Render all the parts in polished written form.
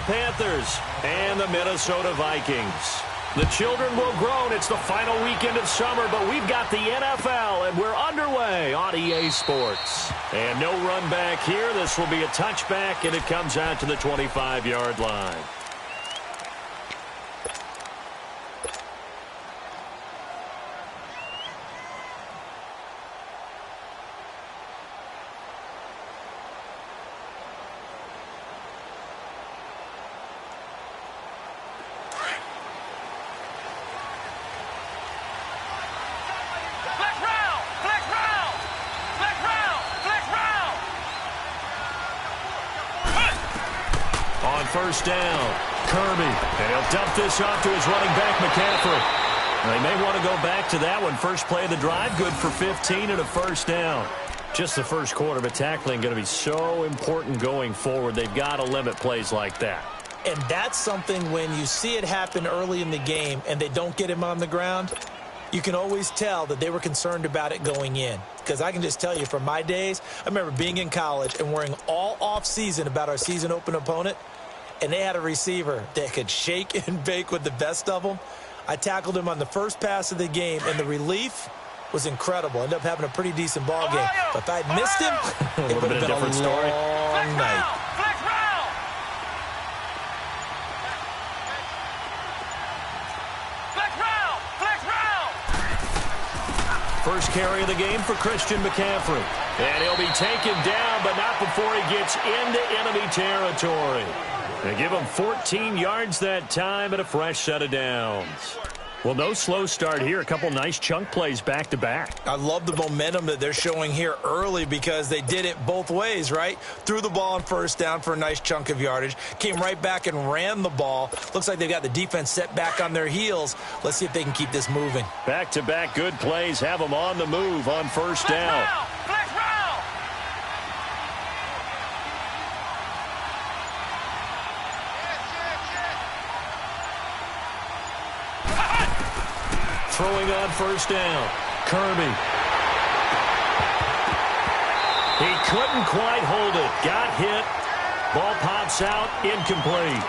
Panthers and the Minnesota Vikings. The children will groan. It's the final weekend of summer, but we've got the NFL, and we're underway on EA Sports. And no run back here. This will be a touchback, and it comes out to the 25-yard line. First down, Kirby, and he'll dump this off to his running back, McCaffrey. They may want to go back to that one. First play of the drive, good for 15 and a first down. Just the first quarter, but tackling going to be so important going forward. They've got to limit plays like that. And that's something when you see it happen early in the game and they don't get him on the ground, you can always tell that they were concerned about it going in. Because I can just tell you from my days, I remember being in college and worrying all off-season about our season open opponent. And they had a receiver that could shake and bake with the best of them. I tackled him on the first pass of the game, and the relief was incredible. Ended up having a pretty decent ball game. But if I had missed him, it would have been a different story. Long night. First carry of the game for Christian McCaffrey. And he'll be taken down, but not before he gets into enemy territory. They give him 14 yards that time and a fresh set of downs. Well, no slow start here. A couple nice chunk plays back-to-back. I love the momentum that they're showing here early because they did it both ways, right? Threw the ball on first down for a nice chunk of yardage. Came right back and ran the ball. Looks like they've got the defense set back on their heels. Let's see if they can keep this moving. Back-to-back good plays have them on the move on first down. Throwing on first down, Kirby. He couldn't quite hold it. Got hit. Ball pops out, incomplete.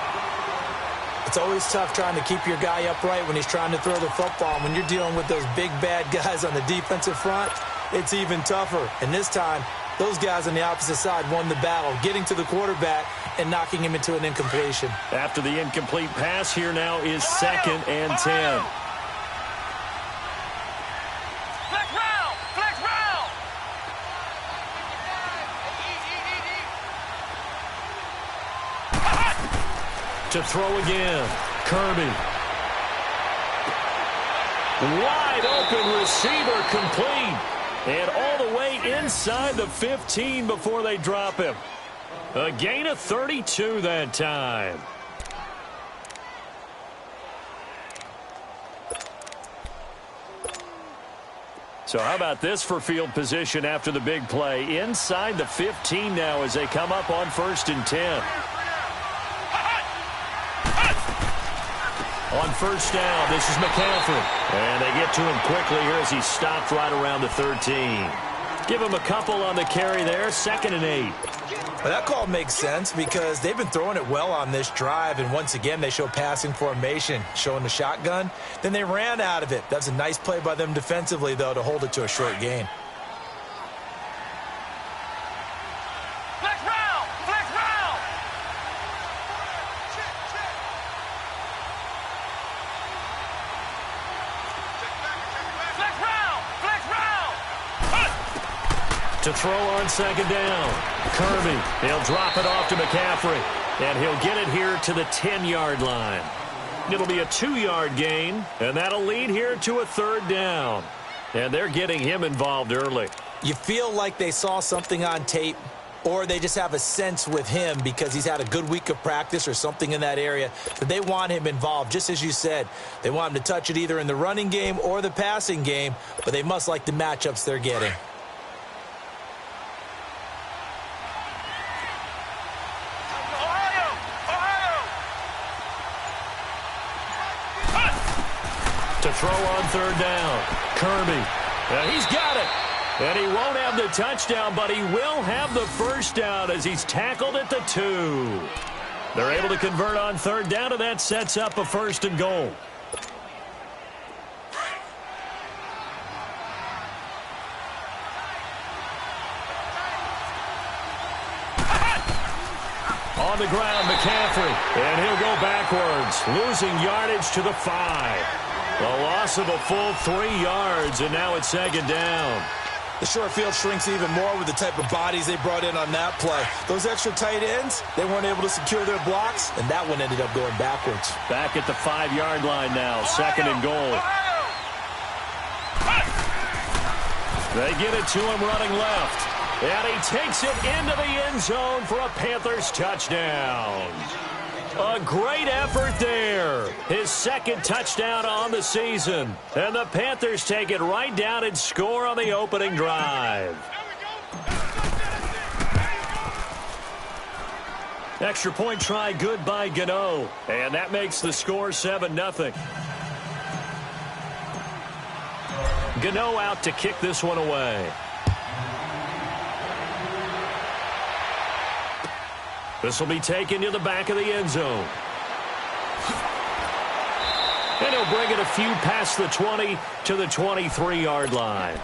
It's always tough trying to keep your guy upright when he's trying to throw the football. When you're dealing with those big, bad guys on the defensive front, it's even tougher. And this time, those guys on the opposite side won the battle, getting to the quarterback and knocking him into an incompletion. After the incomplete pass, here now is 2nd and 10. To throw again, Kirby. Wide open receiver, complete. And all the way inside the 15 before they drop him. A gain of 32 that time. So how about this for field position after the big play? Inside the 15 now as they come up on 1st and 10. On first down, this is McCaffrey. And they get to him quickly here as he stopped right around the 13. Give him a couple on the carry there, 2nd and 8. Well, that call makes sense because they've been throwing it well on this drive, and once again they show passing formation, showing the shotgun. Then they ran out of it. That's a nice play by them defensively, though, to hold it to a short gain. To throw on 2nd down, Kirby. He'll drop it off to McCaffrey, and he'll get it here to the 10-yard line. It'll be a 2-yard gain, and that'll lead here to a 3rd down. And they're getting him involved early. You feel like they saw something on tape, or they just have a sense with him because he's had a good week of practice or something in that area that they want him involved. Just as you said, they want him to touch it either in the running game or the passing game, but they must like the matchups they're getting. To throw on 3rd down, Kirby. He's got it. And he won't have the touchdown, but he will have the first down as he's tackled at the 2. They're able to convert on third down, and that sets up a 1st and goal. On the ground, McCaffrey, and he'll go backwards, losing yardage to the 5. A loss of a full 3 yards, and now it's 2nd down. The short field shrinks even more with the type of bodies they brought in on that play. Those extra tight ends, they weren't able to secure their blocks, and that one ended up going backwards. Back at the 5-yard line now, 2nd and goal. They get it to him running left. And he takes it into the end zone for a Panthers touchdown. A great effort there. His 2nd touchdown on the season. And the Panthers take it right down and score on the opening drive. Extra point try good by DENO. And that makes the score 7-0. DENO out to kick this one away. This will be taken to the back of the end zone. And he'll bring it a few past the 20 to the 23-yard line.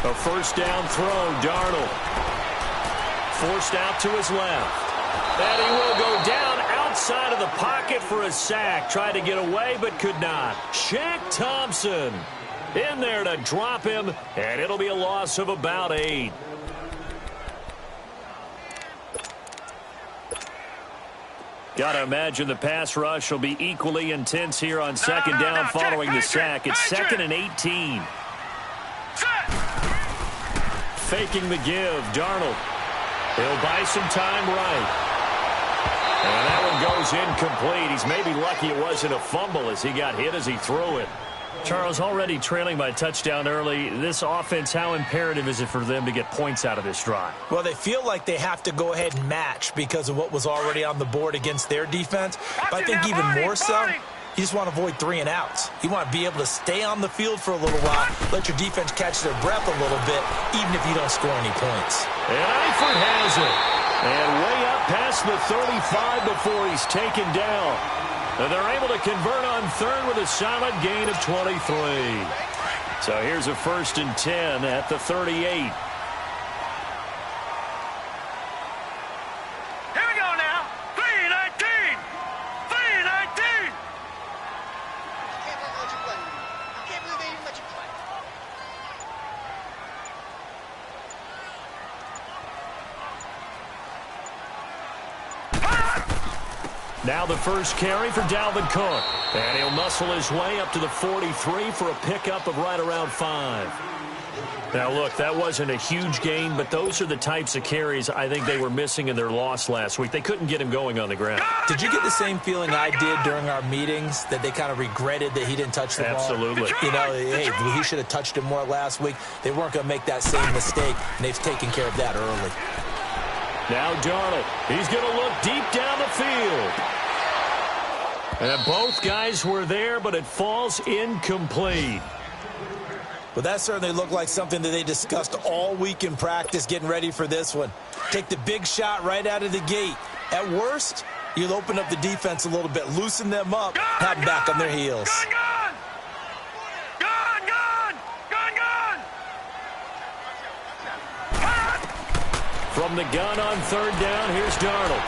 A 1st down throw, Darnold. Forced out to his left. And he will go down outside of the pocket for a sack. Tried to get away, but could not. Shaq Thompson in there to drop him, and it'll be a loss of about 8. Got to imagine the pass rush will be equally intense here on 2nd down following the sack. It's 2nd and 18. Faking the give, Darnold. He'll buy some time right. And that one goes incomplete. He's maybe lucky it wasn't a fumble as he got hit as he threw it. Charles, already trailing by touchdown early. This offense, how imperative is it for them to get points out of this drive? Well, they feel like they have to go ahead and match because of what was already on the board against their defense. But I think even more so, you just want to avoid 3 and outs. You want to be able to stay on the field for a little while, let your defense catch their breath a little bit, even if you don't score any points. And Eifert has it. And way up past the 35 before he's taken down. And they're able to convert on third with a solid gain of 23. So here's a 1st and 10 at the 38. Now the 1st carry for Dalvin Cook. And he'll muscle his way up to the 43 for a pickup of right around 5. Now, look, that wasn't a huge gain, but those are the types of carries I think they were missing in their loss last week. They couldn't get him going on the ground. Did you get the same feeling I did during our meetings, that they kind of regretted that he didn't touch the ball? Absolutely. You know, hey, he should have touched him more last week. They weren't going to make that same mistake, and they've taken care of that early. Now Darnold, he's going to look deep down the field. And both guys were there, but it falls incomplete. Well, that certainly looked like something that they discussed all week in practice getting ready for this one. Take the big shot right out of the gate. At worst, you'll open up the defense a little bit, loosen them up, have them back on their heels. From the gun on third down, here's Darnold.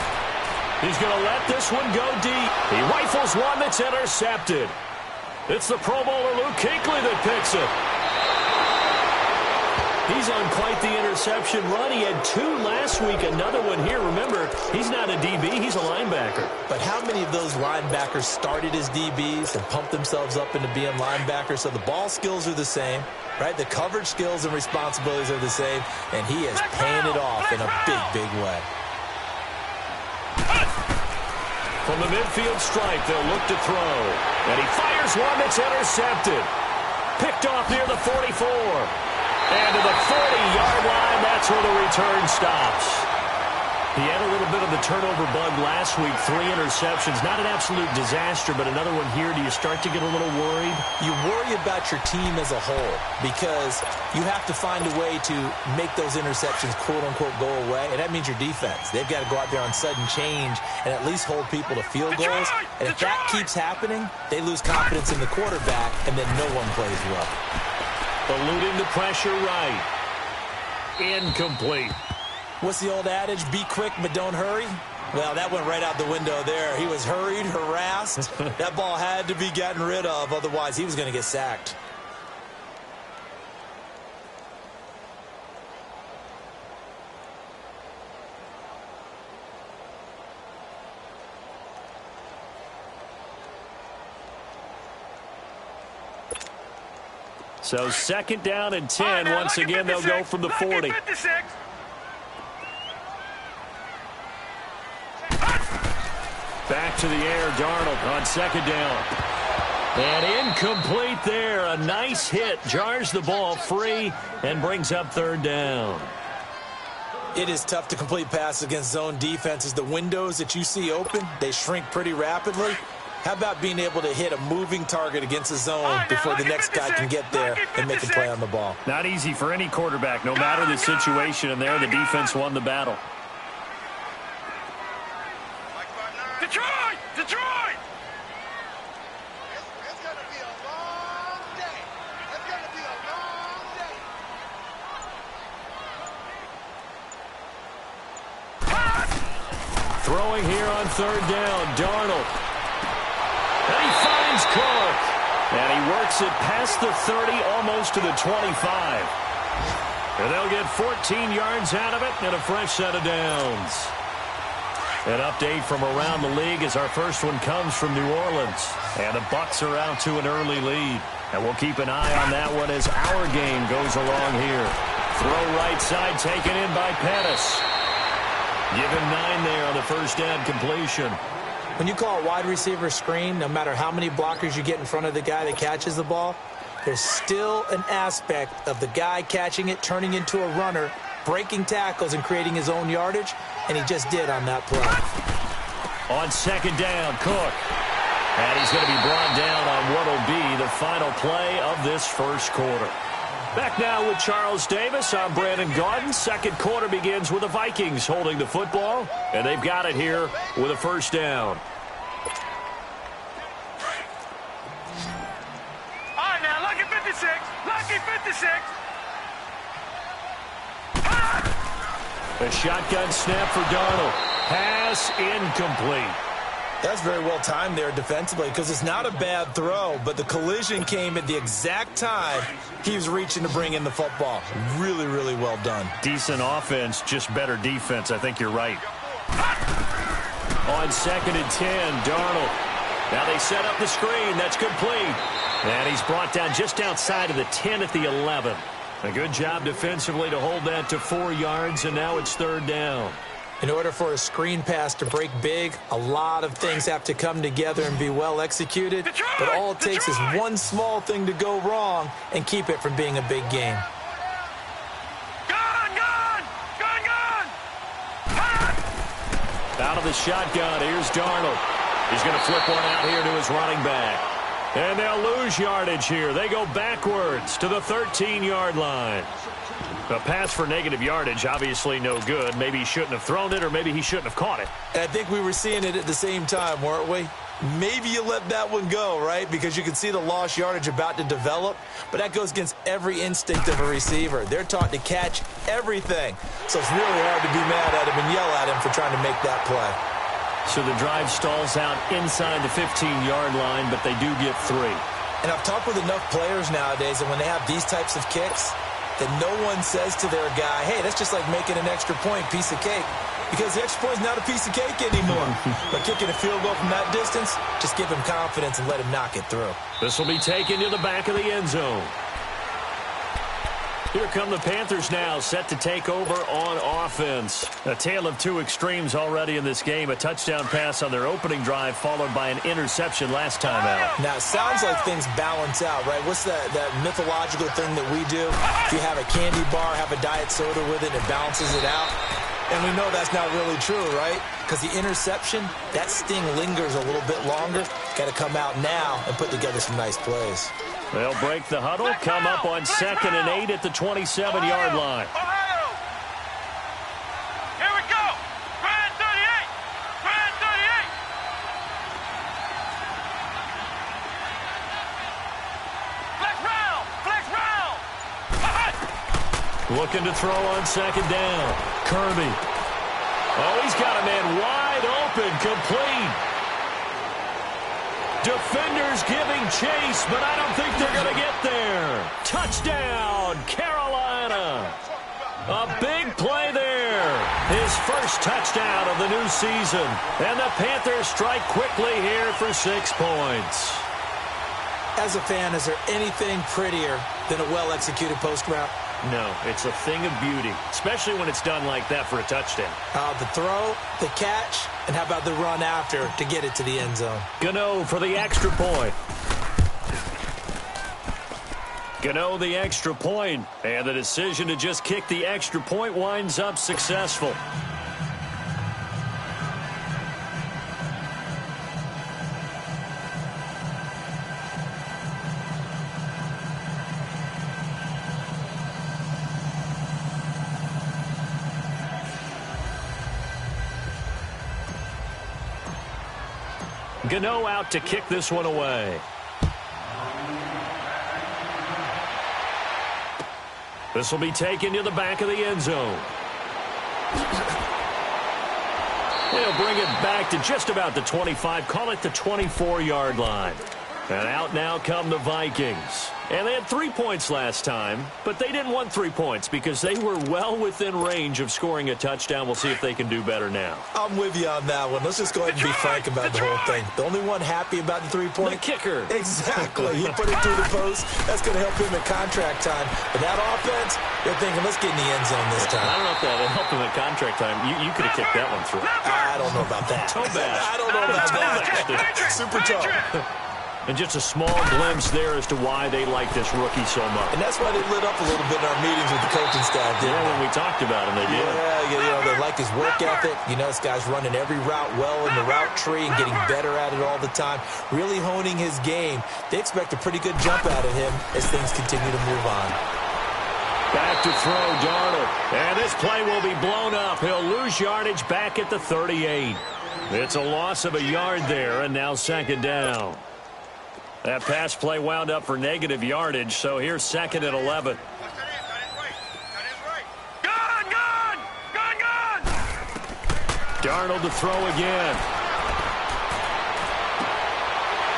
He's going to let this one go deep. He rifles one that's intercepted. It's the Pro Bowler Luke Kuechly that picks it. He's on quite the interception run. He had 2 last week, another one here. Remember, he's not a DB, he's a linebacker. But how many of those linebackers started as DBs and pumped themselves up into being linebackers? So the ball skills are the same, right? The coverage skills and responsibilities are the same, and he is paying it off in a big, big way. From the midfield stripe, they'll look to throw. And he fires one that's intercepted. Picked off near the 44. And to the 40-yard line, that's where the return stops. He had a little bit of the turnover bug last week, 3 interceptions. Not an absolute disaster, but another one here. Do you start to get a little worried? You worry about your team as a whole because you have to find a way to make those interceptions, quote-unquote, go away, and that means your defense. They've got to go out there on sudden change and at least hold people to field goals. And if that keeps happening, they lose confidence in the quarterback, and then no one plays well. Eluding the pressure right. Incomplete. What's the old adage? Be quick, but don't hurry? Well, that went right out the window there. He was hurried, harassed. That ball had to be gotten rid of, otherwise he was going to get sacked. So 2nd down and 10. Once again, they'll go from the 40. Back to the air, Darnold on 2nd down. And incomplete there. A nice hit. Jars the ball free and brings up 3rd down. It is tough to complete passes against zone defenses. The windows that you see open, they shrink pretty rapidly. How about being able to hit a moving target against a zone before the next guy can get there and make a play on the ball? Not easy for any quarterback, no matter the situation. And there, the defense won the battle. Detroit! Detroit! It's going to be a long day. It's going to be a long day. Throwing here on 3rd down, Darnold. And he finds Cook. And he works it past the 30, almost to the 25. And they'll get 14 yards out of it and a fresh set of downs. An update from around the league as our first one comes from New Orleans. And the Bucs are out to an early lead. And we'll keep an eye on that one as our game goes along here. Throw right side taken in by Pettis. Give him 9 there on the first down completion. When you call a wide receiver screen, no matter how many blockers you get in front of the guy that catches the ball, there's still an aspect of the guy catching it, turning into a runner, breaking tackles and creating his own yardage, and he just did on that play. On 2nd down, Cook. And he's going to be brought down on what will be the final play of this first quarter. Back now with Charles Davis. I'm Brandon Gaudin. 2nd quarter begins with the Vikings holding the football, and they've got it here with a first down. All right, now, lucky 56. Lucky 56. A shotgun snap for Darnold. Pass incomplete. That's very well timed there defensively because it's not a bad throw, but the collision came at the exact time he was reaching to bring in the football. Really, really well done. Decent offense, just better defense. I think you're right. On 2nd and 10, Darnold. Now they set up the screen. That's complete. And he's brought down just outside of the 10 at the 11. A good job defensively to hold that to 4 yards, and now it's 3rd down. In order for a screen pass to break big, a lot of things have to come together and be well executed. But all it takes is one small thing to go wrong and keep it from being a big game. Out of the shotgun, here's Darnold. He's going to flip one out here to his running back. And they'll lose yardage here. They go backwards to the 13-yard line. A pass for negative yardage, obviously no good. Maybe he shouldn't have thrown it, or maybe he shouldn't have caught it. And I think we were seeing it at the same time, weren't we? Maybe you let that one go, right? Because you can see the lost yardage about to develop. But that goes against every instinct of a receiver. They're taught to catch everything. So it's really hard to be mad at him and yell at him for trying to make that play. So the drive stalls out inside the 15-yard line, but they do get 3. And I've talked with enough players nowadays, and when they have these types of kicks, that no one says to their guy, hey, that's just like making an extra point, piece of cake. Because the extra point's not a piece of cake anymore. But kicking a field goal from that distance, just give him confidence and let him knock it through. This will be taken to the back of the end zone. Here come the Panthers now, set to take over on offense. A tale of two extremes already in this game. A touchdown pass on their opening drive, followed by an interception last time out. Now, it sounds like things balance out, right? What's that mythological thing that we do? If you have a candy bar, have a diet soda with it, it balances it out. And we know that's not really true, right? Because the interception, that sting lingers a little bit longer. Got to come out now and put together some nice plays. They'll break the huddle, come up on 2nd and 8 at the 27-yard line. Here we go. Grand 38. Grand 38. Flex round. Flex round. Looking to throw on 2nd down. Kirby. Oh, he's got a man wide open, complete. Defenders giving chase, but I don't think they're going to get there. Touchdown, Carolina. A big play there. His first touchdown of the new season. And the Panthers strike quickly here for 6 points. As a fan, is there anything prettier than a well-executed post route? No, it's a thing of beauty, especially when it's done like that for a touchdown. The throw, the catch, and how about the run after to get it to the end zone? Gano for the extra point. Gano the extra point, and the decision to just kick the extra point winds up successful. Gano out to kick this one away. This will be taken to the back of the end zone. They'll bring it back to just about the 25, call it the 24-yard line. And out now come the Vikings. And they had 3 points last time, but they didn't want 3 points because they were well within range of scoring a touchdown. We'll see if they can do better now. I'm with you on that one. Let's just go ahead and be frank about the whole thing. The only one happy about the 3-point? The kicker. Exactly. He put it through the post. That's going to help him at contract time. But that offense, they're thinking, let's get in the end zone this time. I don't know if that would help him at contract time. You could have kicked that one through. I don't know about that. Toe bash. I don't know about that. Super tough. And just a small glimpse there as to why they like this rookie so much. And that's why they lit up a little bit in our meetings with the coaching staff. Yeah, when we talked about him, they did. Yeah, they like his work ethic. You know, this guy's running every route well in the route tree and getting better at it all the time, really honing his game. They expect a pretty good jump out of him as things continue to move on. Back to throw, Darnold. And this play will be blown up. He'll lose yardage back at the 38. It's a loss of a yard there, and now 2nd down. That pass play wound up for negative yardage, so here's 2nd and 11. Gun! Darnold to throw again.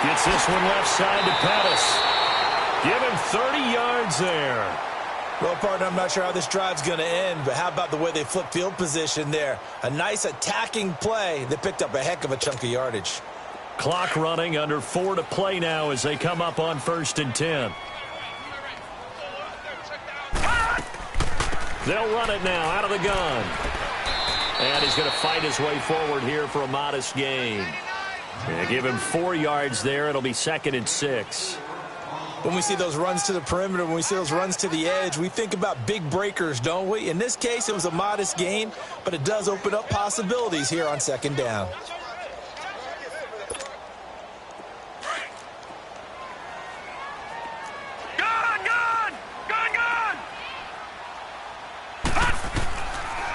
Gets this one left side to Pettis. Give him 30 yards there. Well, partner, I'm not sure how this drive's going to end, but how about the way they flip field position there? A nice attacking play that picked up a heck of a chunk of yardage. Clock running, under 4 to play now as they come up on 1st and 10. They'll run it now out of the gun. And he's going to fight his way forward here for a modest gain. And give him 4 yards there. It'll be 2nd and 6. When we see those runs to the perimeter, when we see those runs to the edge, we think about big breakers, don't we? In this case, it was a modest gain, but it does open up possibilities here on 2nd down.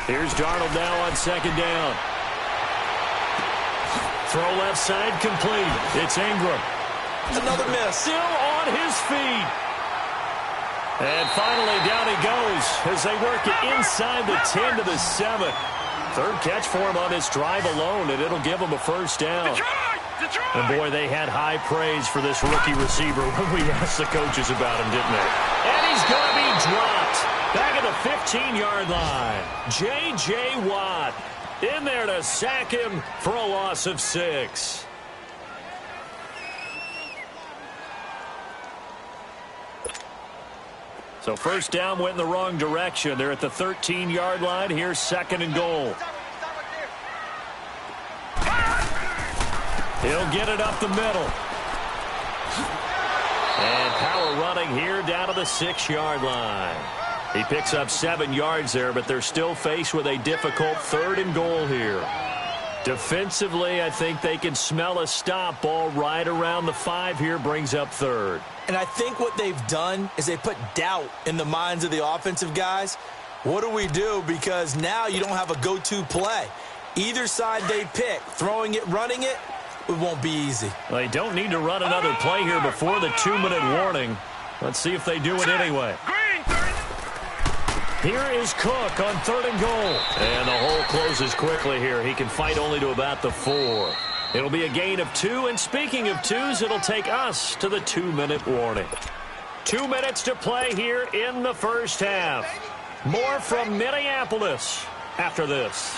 Here's Darnold now on 2nd down. Throw left side complete. It's Ingram. Another miss. Still on his feet. And finally down he goes as they work it inside the 10 to the 7. 3rd catch for him on this drive alone, and it'll give him a 1st down. And boy, they had high praise for this rookie receiver when we asked the coaches about him, didn't they? And he's going to be dropped. Back at the 15-yard line. J.J. Watt in there to sack him for a loss of 6. So first down went in the wrong direction. They're at the 13-yard line. Here's 2nd and goal. He'll get it up the middle. And power running here down to the 6-yard line. He picks up 7 yards there, but they're still faced with a difficult 3rd and goal here. Defensively, I think they can smell a stop. Ball right around the 5 here, brings up 3rd. And I think what they've done is they put doubt in the minds of the offensive guys. What do we do? Because now you don't have a go-to play. Either side they pick, throwing it, running it, it won't be easy. Well, they don't need to run another play here before the 2-minute warning. Let's see if they do it anyway. Here is Cook on 3rd and goal. And the hole closes quickly here. He can fight only to about the 4. It'll be a gain of 2. And speaking of 2s, it'll take us to the 2-minute warning. 2 minutes to play here in the first half. More from Minneapolis after this.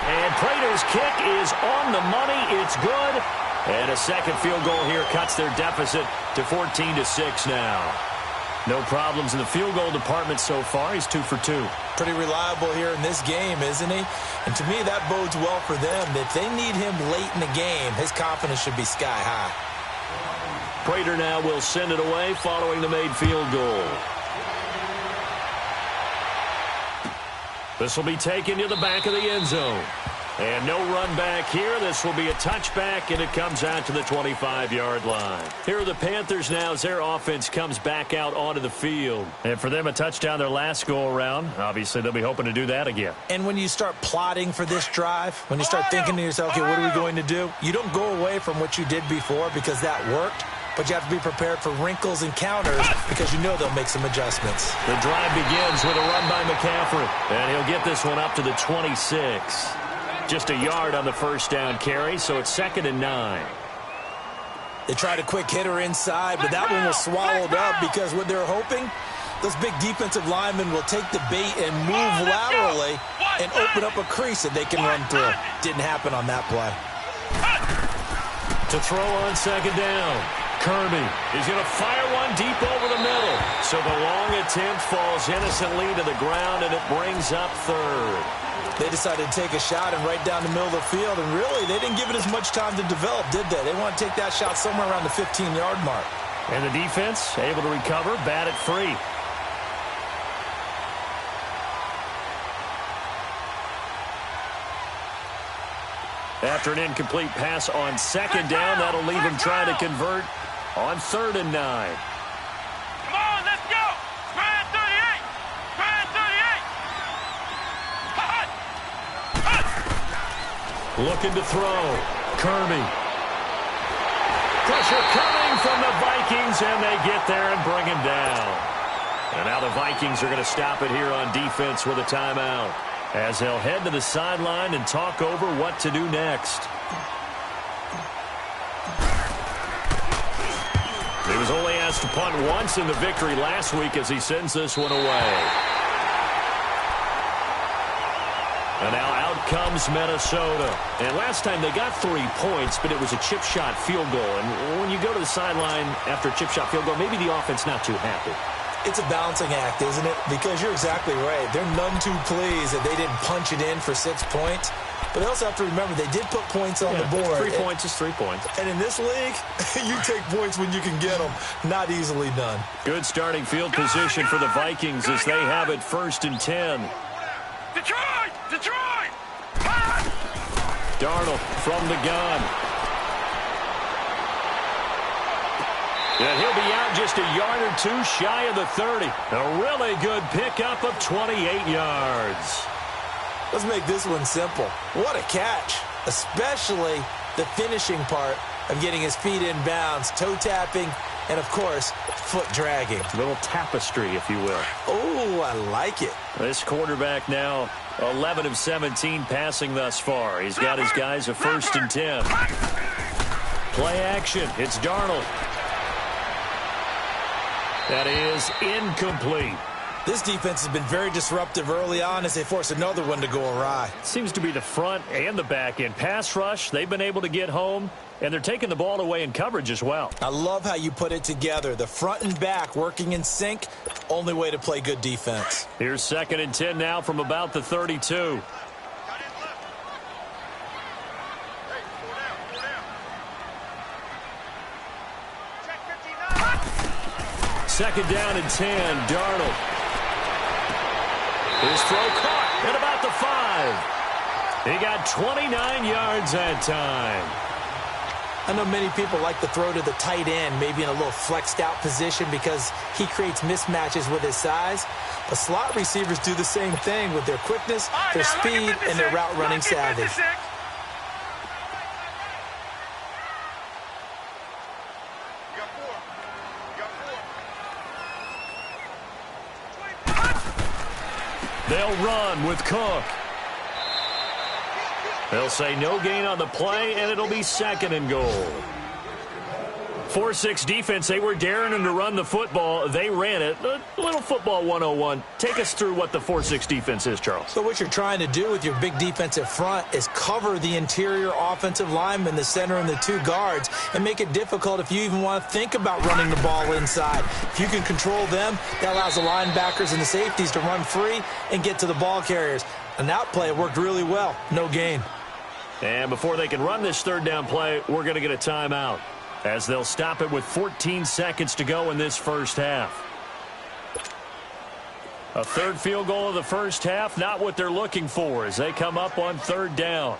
And Prater's kick is on the money. It's good. And a second field goal here cuts their deficit to 14-6 now. No problems in the field goal department so far. He's 2 for 2. Pretty reliable here in this game, isn't he? And to me, that bodes well for them. If they need him late in the game, his confidence should be sky high. Prater now will send it away following the made field goal. This will be taken to the back of the end zone. And no run back here. This will be a touchback, and it comes out to the 25-yard line. Here are the Panthers now as their offense comes back out onto the field. And for them, a touchdown their last go-around. Obviously, they'll be hoping to do that again. And when you start plotting for this drive, when you start thinking to yourself, okay, what are we going to do? You don't go away from what you did before because that worked. But you have to be prepared for wrinkles and counters because you know they'll make some adjustments. The drive begins with a run by McCaffrey. And he'll get this one up to the 26. Just a yard on the first down carry, so it's 2nd and 9. They tried a quick hitter inside, but that one was swallowed up because what they're hoping, those big defensive linemen will take the bait and move laterally and open up a crease that they can run through. Didn't happen on that play. To throw on 2nd down. Kirby is going to fire one deep over the middle. So the long attempt falls innocently to the ground, and it brings up 3rd. They decided to take a shot and right down the middle of the field, and really, they didn't give it as much time to develop, did they? They want to take that shot somewhere around the 15-yard mark. And the defense able to recover, bat it free. After an incomplete pass on 2nd down, that'll leave him trying to convert on 3rd and 9. Come on, let's go! Spread 38! Spread 38! Looking to throw. Kirby. Pressure coming from the Vikings, and they get there and bring him down. And now the Vikings are going to stop it here on defense with a timeout, as they'll head to the sideline and talk over what to do next. He was only asked to punt once in the victory last week as he sends this one away. And now out comes Minnesota. And last time they got 3 points, but it was a chip shot field goal. And when you go to the sideline after a chip shot field goal, maybe the offense not too happy. It's a balancing act, isn't it? Because you're exactly right. They're none too pleased that they didn't punch it in for 6 points. But they also have to remember they did put points on the board. 3 points is 3 points. And in this league, you take points when you can get them. Not easily done. Good starting field position for the Vikings as they have it 1st and 10. Detroit! Detroit! Darnold from the gun. And he'll be out just a yard or 2 shy of the 30. A really good pickup of 28 yards. Let's make this one simple. What a catch, especially the finishing part of getting his feet in bounds, toe tapping, and, of course, foot dragging. A little tapestry, if you will. Oh, I like it. This quarterback now 11 of 17 passing thus far. He's got his guys a 1st and 10. Play action. It's Darnold. That is incomplete. This defense has been very disruptive early on as they force another one to go awry. Seems to be the front and the back end. Pass rush, they've been able to get home, and they're taking the ball away in coverage as well. I love how you put it together. The front and back working in sync, only way to play good defense. Here's 2nd and 10 now from about the 32. Second down and 10, Darnold. His throw caught at about the 5. He got 29 yards that time. I know many people like to throw to the tight end, maybe in a little flexed out position because he creates mismatches with his size. But slot receivers do the same thing with their quickness, their speed, and their route running savvy. They'll run with Cook. They'll say no gain on the play, and it'll be 2nd and goal. 4-6 defense, they were daring him to run the football. They ran it. A little football 101. Take us through what the 4-6 defense is, Charles. So what you're trying to do with your big defensive front is cover the interior offensive lineman, the center, and the 2 guards, and make it difficult if you even want to think about running the ball inside. If you can control them, that allows the linebackers and the safeties to run free and get to the ball carriers. An out play worked really well. No gain. And before they can run this 3rd down play, we're going to get a timeout, as they'll stop it with 14 seconds to go in this first half. A 3rd field goal of the first half, not what they're looking for as they come up on 3rd down.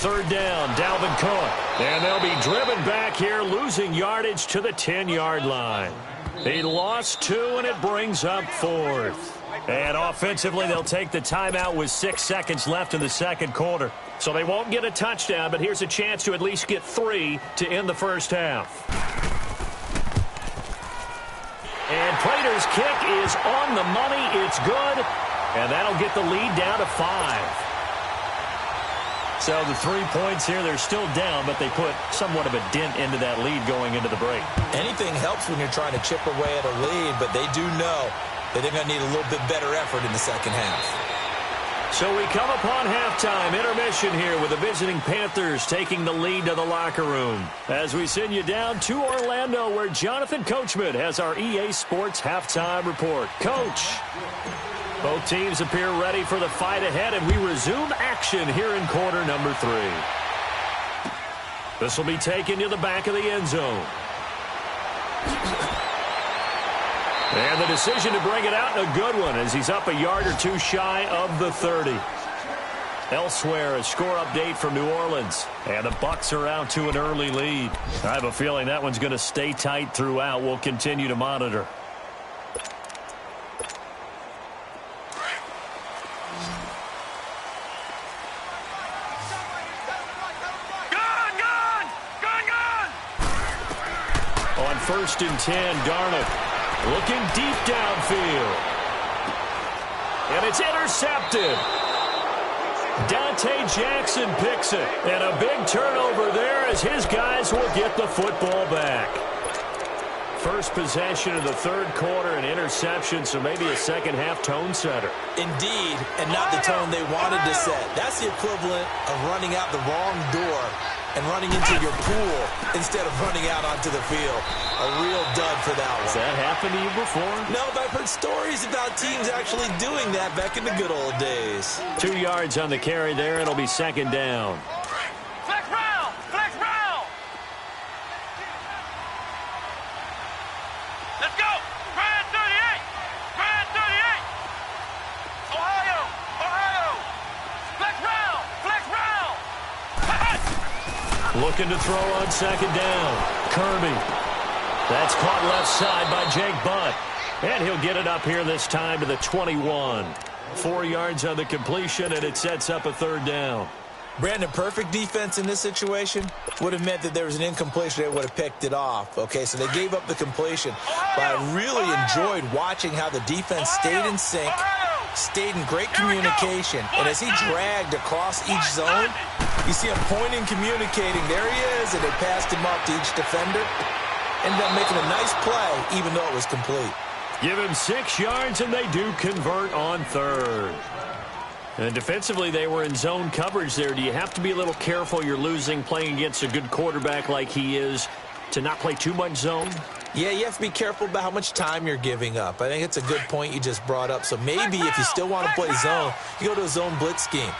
Third down, Dalvin Cook. And they'll be driven back here, losing yardage to the 10-yard line. He lost 2, and it brings up 4th. And offensively, they'll take the timeout with 6 seconds left in the 2nd quarter. So they won't get a touchdown, but here's a chance to at least get 3 to end the first half. And Prater's kick is on the money. It's good. And that'll get the lead down to 5. So the 3 points here, they're still down, but they put somewhat of a dent into that lead going into the break. Anything helps when you're trying to chip away at a lead, but they do know that they're going to need a little bit better effort in the second half. So we come upon halftime, intermission here with the visiting Panthers taking the lead to the locker room. As we send you down to Orlando, where Jonathan Coachman has our EA Sports halftime report. Coach. Both teams appear ready for the fight ahead, and we resume action here in quarter number 3. This will be taken to the back of the end zone. And the decision to bring it out, a good one, as he's up a yard or 2 shy of the 30. Elsewhere, a score update from New Orleans. And the Bucs are out to an early lead. I have a feeling that one's going to stay tight throughout. We'll continue to monitor. On 1st and 10, Darnold looking deep downfield. And it's intercepted. Dante Jackson picks it. And a big turnover there as his guys will get the football back. First possession of the 3rd quarter, an interception, so maybe a second half tone setter. Indeed, and not the tone they wanted to set. That's the equivalent of running out the wrong door and running into your pool instead of running out onto the field. A real dud for that one. Has that happened to you before? No, but I've heard stories about teams actually doing that back in the good old days. 2 yards on the carry there. It'll be 2nd down. Flex round! Flex round! Let's go! Grand 38! Grand 38! Ohio! Ohio! Flex round! Flex round! Looking to throw on 2nd down. Kirby. That's caught left side by Jake Butt. And he'll get it up here this time to the 21. 4 yards on the completion, and it sets up a 3rd down. Brandon, perfect defense in this situation would have meant that there was an incompletion. They would have picked it off. Okay, so they gave up the completion. But I really enjoyed watching how the defense stayed in sync, stayed in great communication. And as he dragged across each zone, you see him pointing, communicating. There he is, and they passed him up to each defender. Ended up making a nice play, even though it was complete. Give him 6 yards, and they do convert on third. And defensively, they were in zone coverage there. Do you have to be a little careful? You're losing playing against a good quarterback like he is to not play too much zone? Yeah, you have to be careful about how much time you're giving up. I think it's a good point you just brought up. So maybe if you still want to play zone, you go to a zone blitz scheme.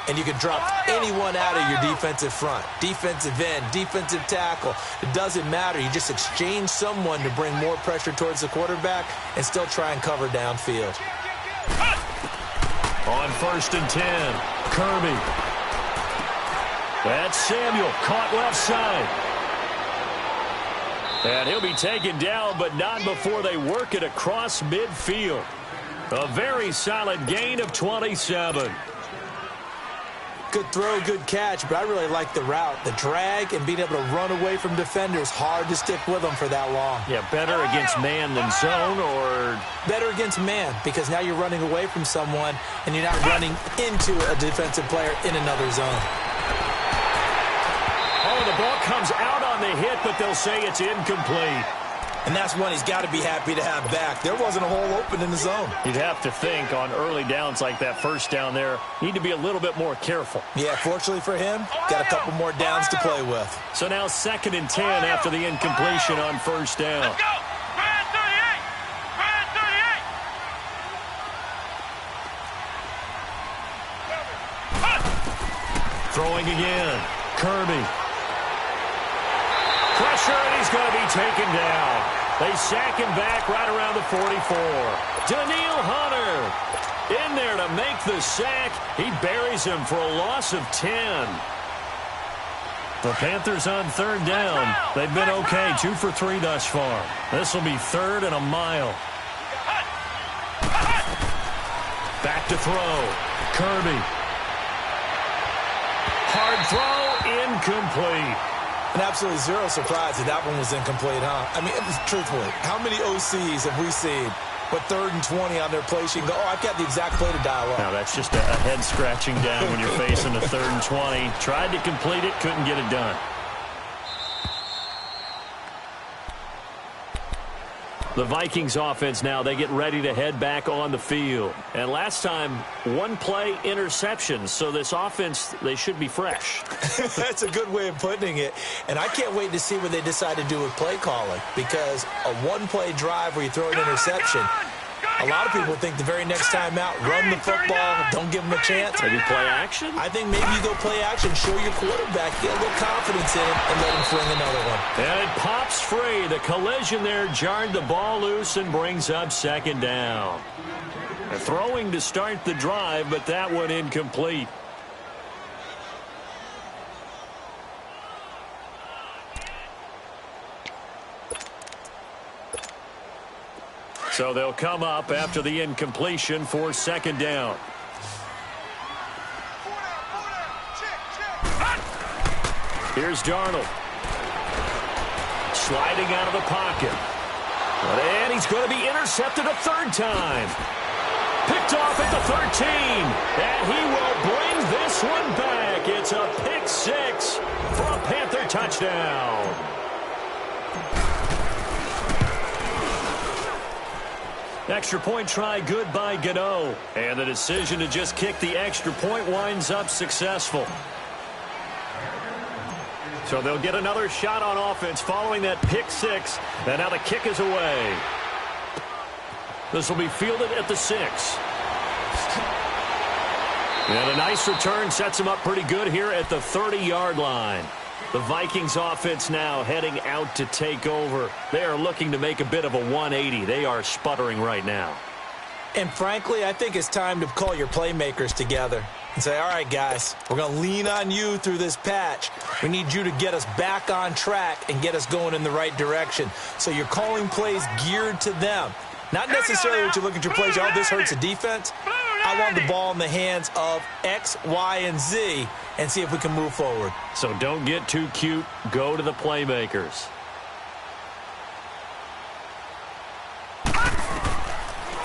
And you can drop anyone out of your defensive front, defensive end, defensive tackle. It doesn't matter. You just exchange someone to bring more pressure towards the quarterback and still try and cover downfield. On 1st and 10, Kirby. That's Samuel, caught left side. And he'll be taken down, but not before they work it across midfield. A very solid gain of 27. Good throw, good catch, but I really like the route. The drag and being able to run away from defenders, hard to stick with them for that long. Yeah, better against man than zone, or? Better against man, because now you're running away from someone and you're not running into a defensive player in another zone. Oh, the ball comes out on the hit, but they'll say it's incomplete. And that's one he's got to be happy to have back. There wasn't a hole open in the zone. You'd have to think on early downs like that first down there, need to be a little bit more careful. Yeah, fortunately for him, got a couple more downs to play with. So now 2nd and 10 after the incompletion on 1st down. Let's go! Brad 38! Brad 38! Throwing again. Kirby. Pressure, and he's going to be taken down. They sack him back right around the 44. Daniil Hunter in there to make the sack. He buries him for a loss of 10. The Panthers on 3rd down. They've been okay, 2 for 3 thus far. This will be 3rd and a mile. Back to throw. Kirby. Hard throw, incomplete. And absolutely zero surprise that that one was incomplete, huh? I mean, truthfully, how many OCs have we seen with 3rd and 20 on their play sheet and go, oh, I've got the exact play to dial up? Now, that's just a head-scratching down when you're facing a 3rd and 20. Tried to complete it, couldn't get it done. The Vikings offense now, they get ready to head back on the field. And last time, 1-play interception. So this offense, they should be fresh. That's a good way of putting it. And I can't wait to see what they decide to do with play calling. Because a 1-play drive where you throw an interception, a lot of people think the very next time out, run the football, don't give them a chance. Maybe play action? I think maybe you go play action, show your quarterback, get a little confidence in him, and let him fling another one. And it pops free. The collision there jarred the ball loose and brings up 2nd down. A throwing to start the drive, but that one incomplete. So they'll come up after the incompletion for 2nd down. Here's Darnold. Sliding out of the pocket. And he's going to be intercepted a 3rd time. Picked off at the 13. And he will bring this one back. It's a pick 6 for a Panther touchdown. Extra point try good by Gano. And the decision to just kick the extra point winds up successful. So they'll get another shot on offense following that pick 6. And now the kick is away. This will be fielded at the 6. And a nice return sets him up pretty good here at the 30-yard line. The Vikings offense now heading out to take over. They are looking to make a bit of a 180. They are sputtering right now. And frankly, I think it's time to call your playmakers together and say, all right, guys, we're going to lean on you through this patch. We need you to get us back on track and get us going in the right direction. So you're calling plays geared to them. Not necessarily what you look at your plays, oh, this hurts the defense. I want the ball in the hands of X, Y, and Z and see if we can move forward. So don't get too cute. Go to the playmakers.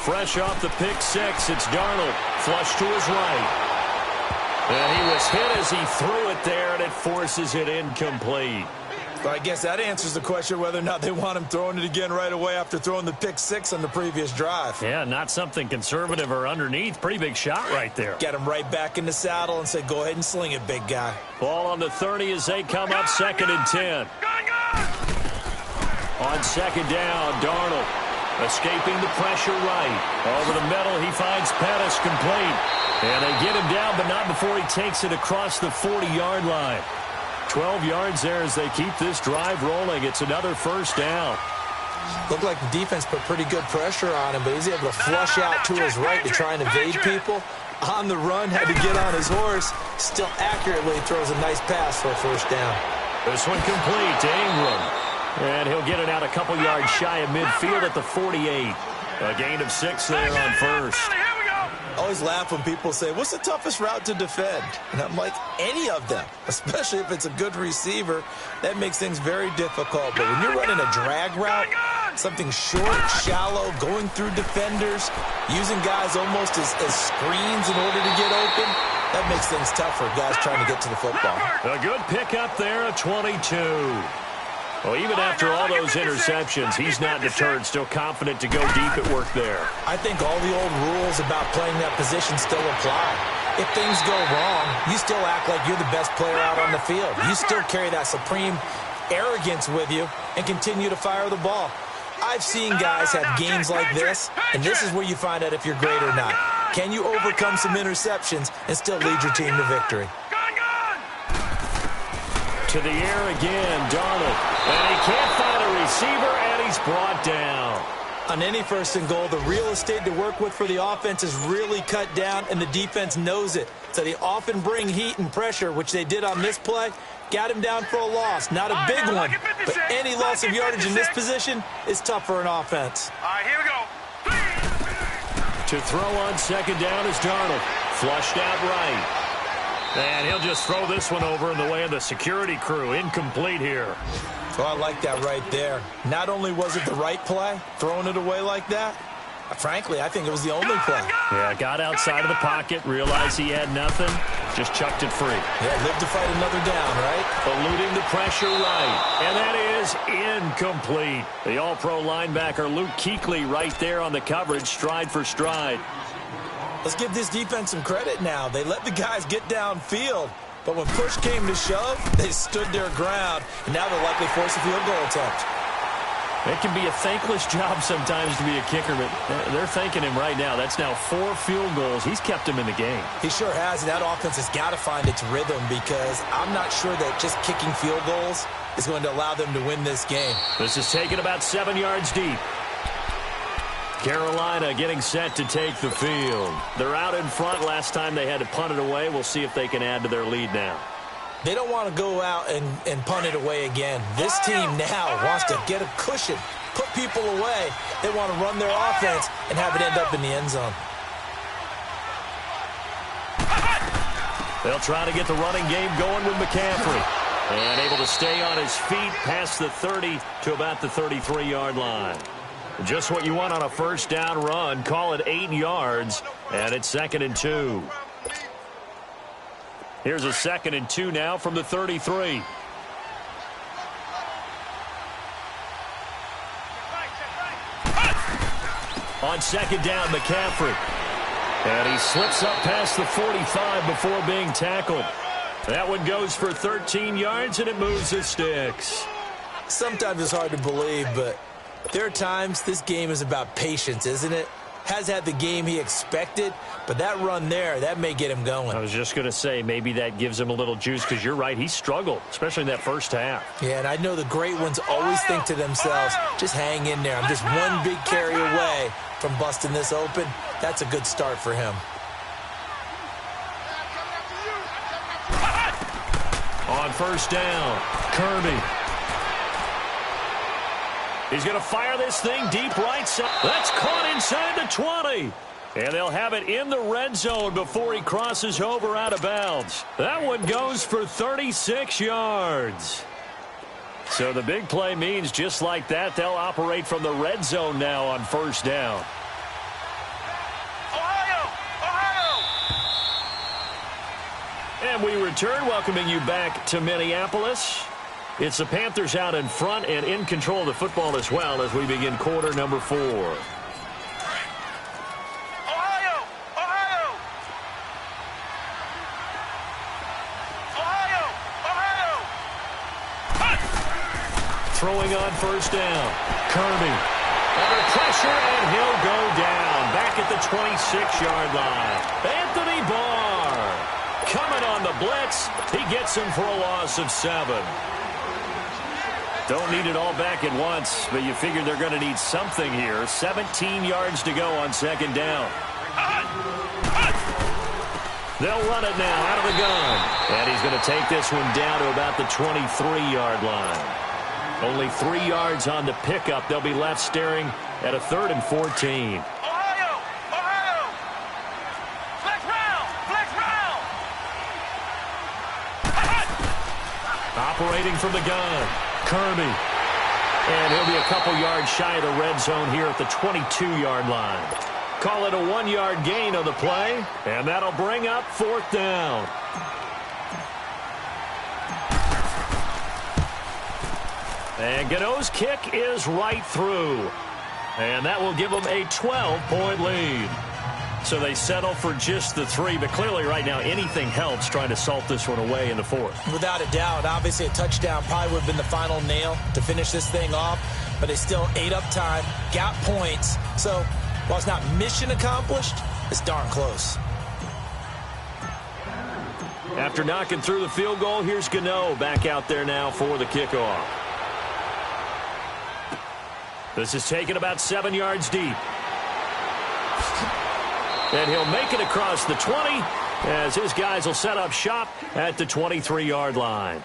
Fresh off the pick six, it's Darnold. Flush to his right. And he was hit as he threw it there, and it forces it incomplete. Well, I guess that answers the question whether or not they want him throwing it again right away after throwing the pick six on the previous drive. Yeah, not something conservative or underneath. Pretty big shot right there. Get him right back in the saddle and say, go ahead and sling it, big guy. Ball on the 30 as they come up 2nd and 10. On 2nd down, Darnold escaping the pressure right. Over the middle, he finds Pettis complete. And they get him down, but not before he takes it across the 40-yard line. 12 yards there as they keep this drive rolling. It's another first down. Looked like the defense put pretty good pressure on him, but he's able to flush out to his right to try and evade people. On the run, had to get on his horse. Still accurately throws a nice pass for a first down. This one complete to Ingram. And he'll get it out a couple yards shy of midfield at the 48. A gain of 6 there on first. I always laugh when people say, what's the toughest route to defend? And I'm like, any of them, especially if it's a good receiver. That makes things very difficult. But when you're running a drag route, something short, shallow, going through defenders, using guys almost as screens in order to get open, that makes things tough for guys trying to get to the football. A good pickup there, a 22. Well, even after all those interceptions, he's not deterred, still confident to go deep at work there. I think all the old rules about playing that position still apply. If things go wrong, you still act like you're the best player out on the field. You still carry that supreme arrogance with you and continue to fire the ball. I've seen guys have games like this, and this is where you find out if you're great or not. Can you overcome some interceptions and still lead your team to victory? To the air again, Darnold. And he can't find a receiver, and he's brought down. On any 1st and goal, the real estate to work with for the offense is really cut down, and the defense knows it. So they often bring heat and pressure, which they did on this play. Got him down for a loss. Not a big one, but any loss of yardage in this position is tough for an offense. All right, here we go. To throw on 2nd down is Darnold. Flushed out right. And he'll just throw this one over in the way of the security crew. Incomplete here. Oh, I like that right there. Not only was it the right play, throwing it away like that, frankly, I think it was the only play. Yeah, got outside of the pocket, realized he had nothing, just chucked it free. Yeah, lived to fight another down, right? Eluding the pressure right. And that is incomplete. The all-pro linebacker Luke Kuechly right there on the coverage, stride for stride. Let's give this defense some credit now. They let the guys get downfield, but when push came to shove, they stood their ground, and now they'll likely force a field goal attempt. It can be a thankless job sometimes to be a kicker, but they're thanking him right now. That's now 4 field goals. He's kept him in the game. He sure has, and that offense has got to find its rhythm because I'm not sure that just kicking field goals is going to allow them to win this game. This is taken about 7 yards deep. Carolina getting set to take the field. They're out in front. Last time they had to punt it away. We'll see if they can add to their lead now. They don't want to go out and punt it away again. This team now wants to get a cushion, put people away. They want to run their offense and have it end up in the end zone. They'll try to get the running game going with McCaffrey. And able to stay on his feet past the 30 to about the 33-yard line. Just what you want on a first down run. Call it 8 yards, and it's 2nd and 2. Here's a 2nd and 2 now from the 33. On 2nd down, McCaffrey. And he slips up past the 45 before being tackled. That one goes for 13 yards, and it moves the sticks. Sometimes it's hard to believe, but there are times this game is about patience, isn't it? Has had the game he expected, but that run there, that may get him going. I was just going to say, maybe that gives him a little juice, because you're right, he struggled, especially in that first half. Yeah, and I know the great ones always think to themselves, just hang in there. I'm just one big carry away from busting this open. That's a good start for him. On first down, Kirby. He's going to fire this thing deep right side. That's caught inside the 20. And they'll have it in the red zone before he crosses over out of bounds. That one goes for 36 yards. So the big play means just like that, they'll operate from the red zone now on first down. return, welcoming you back to Minneapolis. It's the Panthers out in front and in control of the football as well as we begin quarter number 4. Ohio! Ohio! Ohio! Ohio! Throwing on first down. Kirby under pressure, and he'll go down back at the 26-yard line. Anthony Barr coming on the blitz. He gets him for a loss of 7. Don't need it all back at once, but you figure they're going to need something here. 17 yards to go on second down. They'll run it now out of the gun. And he's going to take this one down to about the 23-yard line. Only 3 yards on the pickup. They'll be left staring at a 3rd and 14. Ohio! Ohio! Flex round! Flex round! Operating from the gun. Kirby. And he'll be a couple yards shy of the red zone here at the 22-yard line. Call it a 1-yard gain on the play, and that'll bring up 4th down. And Gano's kick is right through. And that will give them a 12-point lead. So they settle for just the 3, but clearly right now anything helps trying to salt this one away in the 4th. Without a doubt, obviously a touchdown probably would have been the final nail to finish this thing off, but they still ate up time, got points. So while it's not mission accomplished, it's darn close. After knocking through the field goal, here's Gano back out there now for the kickoff. This is taken about 7 yards deep. And he'll make it across the 20 as his guys will set up shop at the 23-yard line.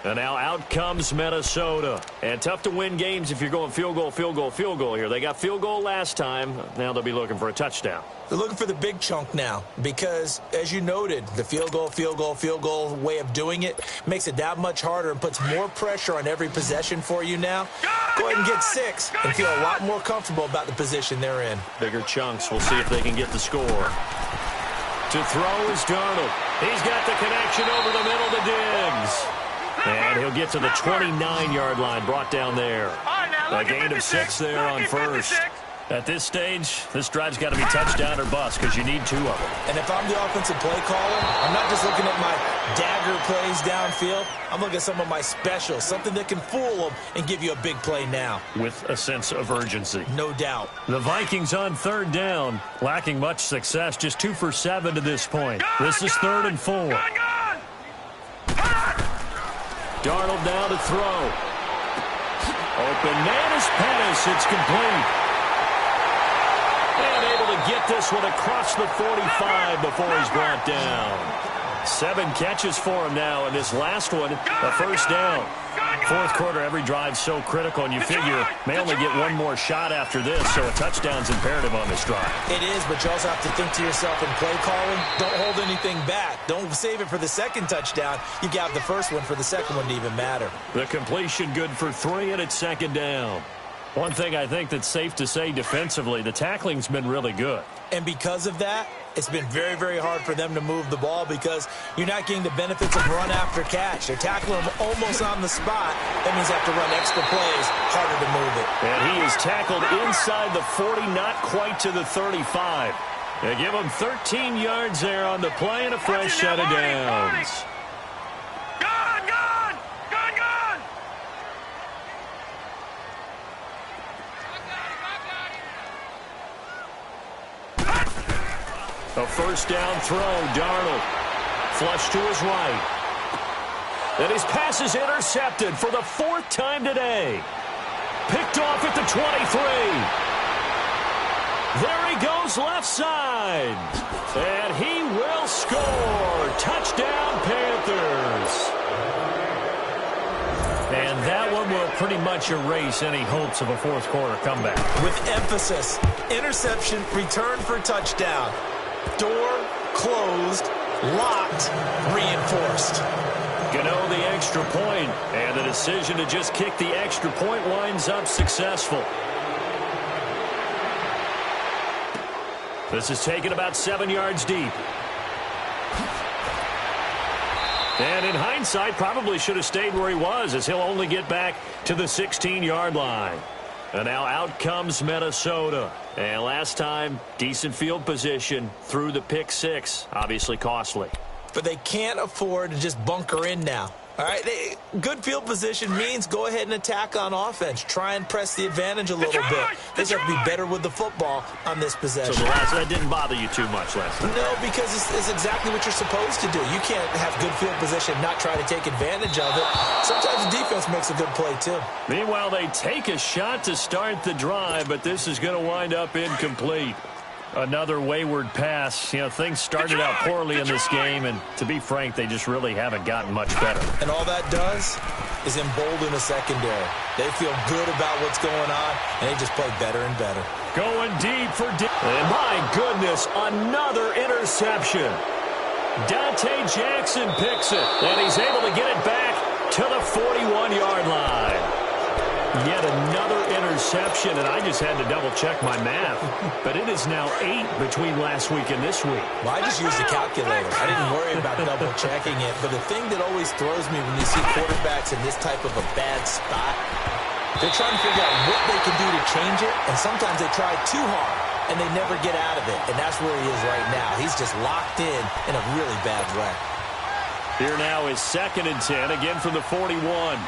And now out comes Minnesota. And tough to win games if you're going field goal, field goal, field goal here. They got field goal last time. Now they'll be looking for a touchdown. They're looking for the big chunk now because, as you noted, the field goal way of doing it makes it that much harder and puts more pressure on every possession for you now. Go ahead and get 6 and feel a lot more comfortable about the position they're in. Bigger chunks. We'll see if they can get the score. To throw is Darnold. He's got the connection over the middle to Diggs. And he'll get to the 29-yard line, brought down there. A gain of 6 there on first. At this stage, this drive's got to be touchdown or bust because you need 2 of them. And if I'm the offensive play caller, I'm not just looking at my dagger plays downfield. I'm looking at some of my specials, something that can fool them and give you a big play now. With a sense of urgency. No doubt. The Vikings on 3rd down, lacking much success, just 2 for 7 to this point. This is 3rd and 4. Darnold now to throw. Open man is Pettis. It's complete. And able to get this one across the 45 before he's brought down. 7 catches for him now, and this last one, a first down. 4th quarter, every drive's so critical, and you figure may only get 1 more shot after this, so a touchdown's imperative on this drive. It is, but you also have to think to yourself in play calling, don't hold anything back. Don't save it for the second touchdown. You got the first one for the second one to even matter. The completion good for 3, and it's 2nd down. One thing I think that's safe to say defensively, the tackling's been really good. And because of that, it's been very, very hard for them to move the ball because you're not getting the benefits of run after catch. They're tackling them almost on the spot. That means they have to run extra plays, harder to move it. And he is tackled inside the 40, not quite to the 35. They give him 13 yards there on the play and a fresh set of downs. A first down throw, Darnold. Flush to his right. And his pass is intercepted for the 4th time today. Picked off at the 23. There he goes left side. And he will score. Touchdown, Panthers. And that one will pretty much erase any hopes of a 4th quarter comeback. With emphasis, interception, return for touchdown. Door closed, locked, reinforced. Gano the extra point, and the decision to just kick the extra point winds up successful. This is taken about 7 yards deep. And in hindsight, probably should have stayed where he was, as he'll only get back to the 16-yard line. And now out comes Minnesota. And last time, decent field position through the pick six. Obviously costly. But they can't afford to just bunker in now. All right, good field position means go ahead and attack on offense. Try and press the advantage a little bit. They just have to be better with the football on this possession. So that didn't bother you too much last time? No, because it's exactly what you're supposed to do. You can't have good field position and not try to take advantage of it. Sometimes the defense makes a good play, too. Meanwhile, they take a shot to start the drive, but this is going to wind up incomplete. Another wayward pass. You know, things started out poorly in this game, and to be frank, they just really haven't gotten much better. And all that does is embolden the secondary. They feel good about what's going on, and they just play better and better. Going deep for deep. And my goodness, another interception. Dante Jackson picks it, and he's able to get it back to the 41-yard line. Yet another interception, and I just had to double-check my math. But it is now 8 between last week and this week. Well, I just used a calculator. I didn't worry about double-checking it. But the thing that always throws me when you see quarterbacks in this type of a bad spot, they're trying to figure out what they can do to change it, and sometimes they try too hard, and they never get out of it. And that's where he is right now. He's just locked in a really bad way. Here now is 2nd and 10, again from the 41.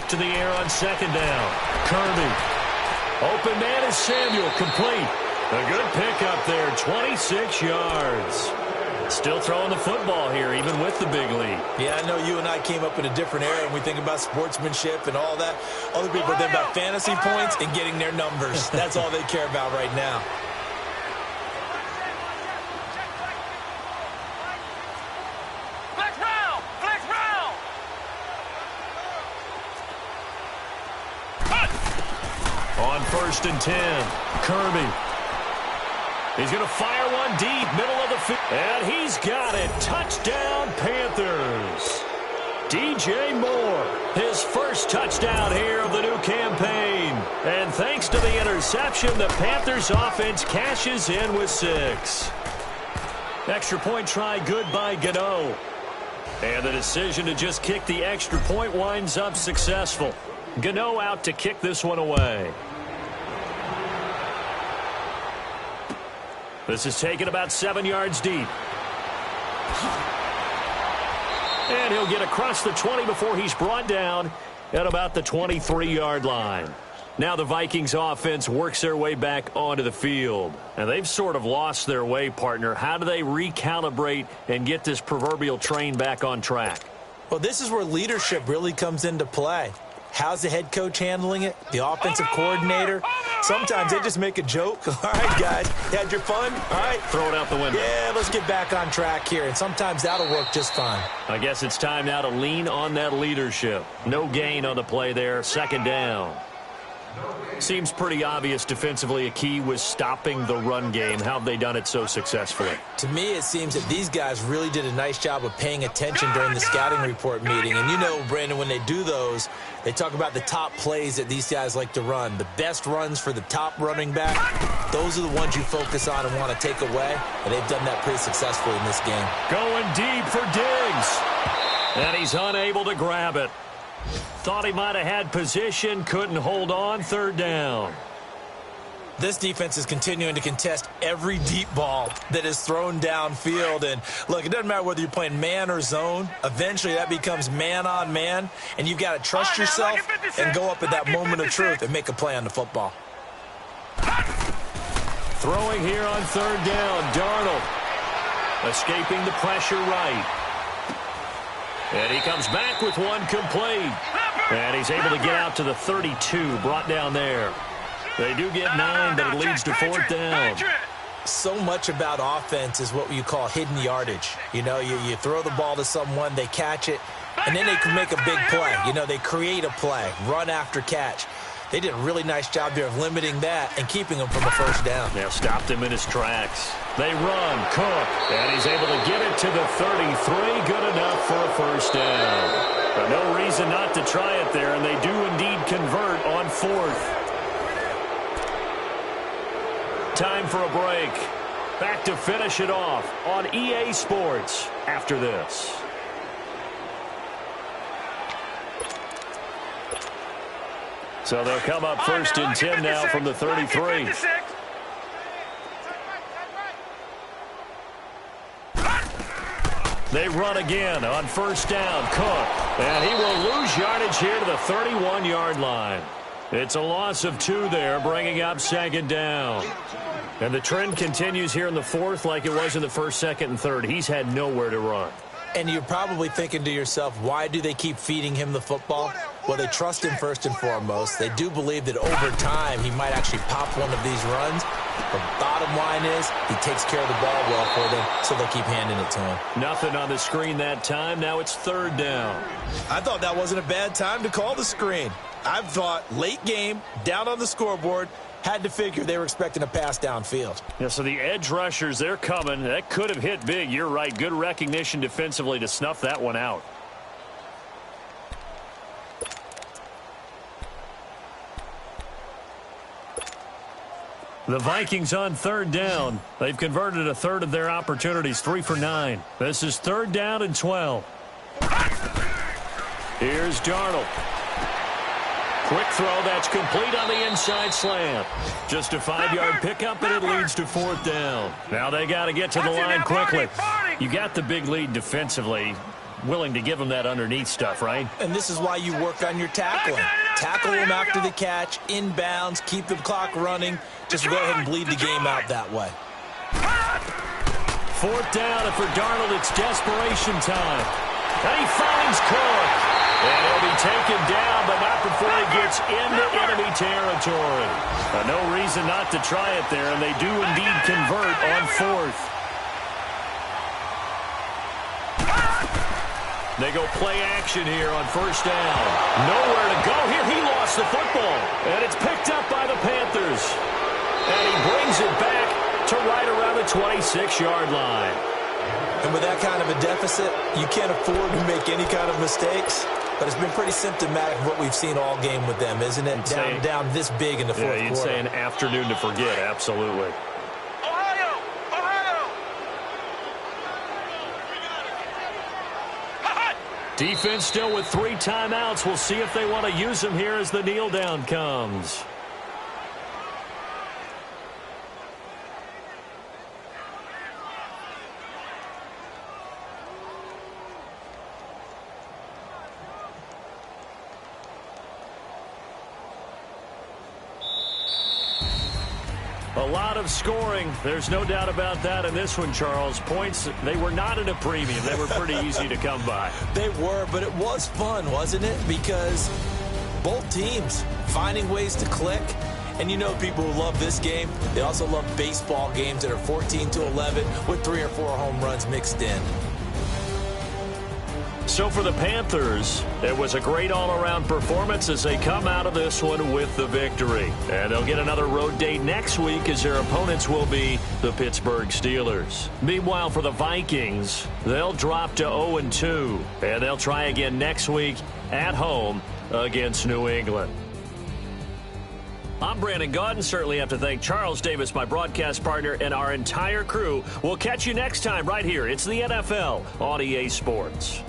To the air on 2nd down. Kirby. Open man is Samuel. Complete. A good pickup there. 26 yards. Still throwing the football here, even with the big lead. Yeah, I know you and I came up in a different era, and we think about sportsmanship and all that. Other people think about fantasy points and getting their numbers. That's all they care about right now. On 1st and 10, Kirby. He's going to fire one deep, middle of the field. And he's got it. Touchdown, Panthers. DJ Moore, his first touchdown here of the new campaign. And thanks to the interception, the Panthers offense cashes in with 6. Extra point try good by Gano. And the decision to just kick the extra point winds up successful. Gano out to kick this one away. This is taken about 7 yards deep. And he'll get across the 20 before he's brought down at about the 23-yard line. Now the Vikings offense works their way back onto the field. And they've sort of lost their way, partner. How do they recalibrate and get this proverbial train back on track? Well, this is where leadership really comes into play. How's the head coach handling it? The offensive coordinator? Sometimes they just make a joke. All right, guys, you had your fun? All right. Throw it out the window. Yeah, let's get back on track here. And sometimes that'll work just fine. I guess it's time now to lean on that leadership. No gain on the play there. 2nd down. Seems pretty obvious defensively a key was stopping the run game. How have they done it so successfully? To me, it seems that these guys really did a nice job of paying attention during the scouting report meeting. And you know, Brandon, when they do those, they talk about the top plays that these guys like to run. The best runs for the top running back, those are the ones you focus on and want to take away. And they've done that pretty successfully in this game. Going deep for Diggs. And he's unable to grab it. Thought he might have had position, couldn't hold on. 3rd down. This defense is continuing to contest every deep ball that is thrown downfield. And, look, it doesn't matter whether you're playing man or zone. Eventually, that becomes man-on-man, and you've got to trust yourself and go up at that moment of truth and make a play on the football. Throwing here on 3rd down, Darnold. Escaping the pressure right. And he comes back with one complete. And he's able to get out to the 32, brought down there. They do get 9, but it leads to 4th down. So much about offense is what you call hidden yardage. You know, you throw the ball to someone, they catch it, and then they can make a big play. You know, they create a play, run after catch. They did a really nice job there of limiting that and keeping him from a 1st down. Yeah, stopped him in his tracks. They run, Cook, and he's able to get it to the 33. Good enough for a first down. But no reason not to try it there, and they do indeed convert on fourth. Time for a break. Back to finish it off on EA Sports after this. So they'll come up first and 10 now from the 33. They run again on first down. Cook. And he will lose yardage here to the 31-yard line. It's a loss of 2 there, bringing up second down. And the trend continues here in the fourth like it was in the first, second, and third. He's had nowhere to run. And you're probably thinking to yourself, why do they keep feeding him the football? Well, they trust him first and foremost. They do believe that over time he might actually pop one of these runs. The bottom line is he takes care of the ball well for them, so they keep handing it to him. Nothing on the screen that time. Now it's third down. I thought that wasn't a bad time to call the screen. I thought late game, down on the scoreboard, had to figure they were expecting a pass downfield. Yeah, so the edge rushers, they're coming. That could have hit big. You're right. Good recognition defensively to snuff that one out. The Vikings on third down. They've converted a third of their opportunities, 3 for 9. This is third down and 12. Here's Darnold. Quick throw, that's complete on the inside slant. Just a 5-yard pickup, and it leads to fourth down. Now they got to get to the line quickly. You got the big lead defensively. Willing to give them that underneath stuff, right? And this is why you work on your tackling. Tackle them after the catch, inbounds, keep the clock running. Just go ahead and bleed the game out that way. Fourth down, and for Darnold, it's desperation time. And he finds Cook. And he'll be taken down, but not before he gets into enemy territory. No reason not to try it there, and they do indeed convert on fourth. They go play action here on first down. Nowhere to go here. He lost the football. And it's picked up by the Panthers. And he brings it back to right around the 26-yard line. And with that kind of a deficit, you can't afford to make any kind of mistakes. But it's been pretty symptomatic of what we've seen all game with them, isn't it? Down this big in the fourth quarter. Yeah, you'd say an afternoon to forget, absolutely. Defense still with 3 timeouts. We'll see if they want to use them here as the kneel down comes. A lot of scoring. There's no doubt about that in this one, Charles. Points, they were not at a premium. They were pretty easy to come by. They were, but it was fun, wasn't it? Because both teams finding ways to click. And you know people who love this game, they also love baseball games that are 14-11 with 3 or 4 home runs mixed in. So for the Panthers, it was a great all-around performance as they come out of this one with the victory. And they'll get another road date next week as their opponents will be the Pittsburgh Steelers. Meanwhile, for the Vikings, they'll drop to 0-2, and they'll try again next week at home against New England. I'm Brandon Gaudin. Certainly have to thank Charles Davis, my broadcast partner, and our entire crew. We'll catch you next time right here. It's the NFL on EA Sports.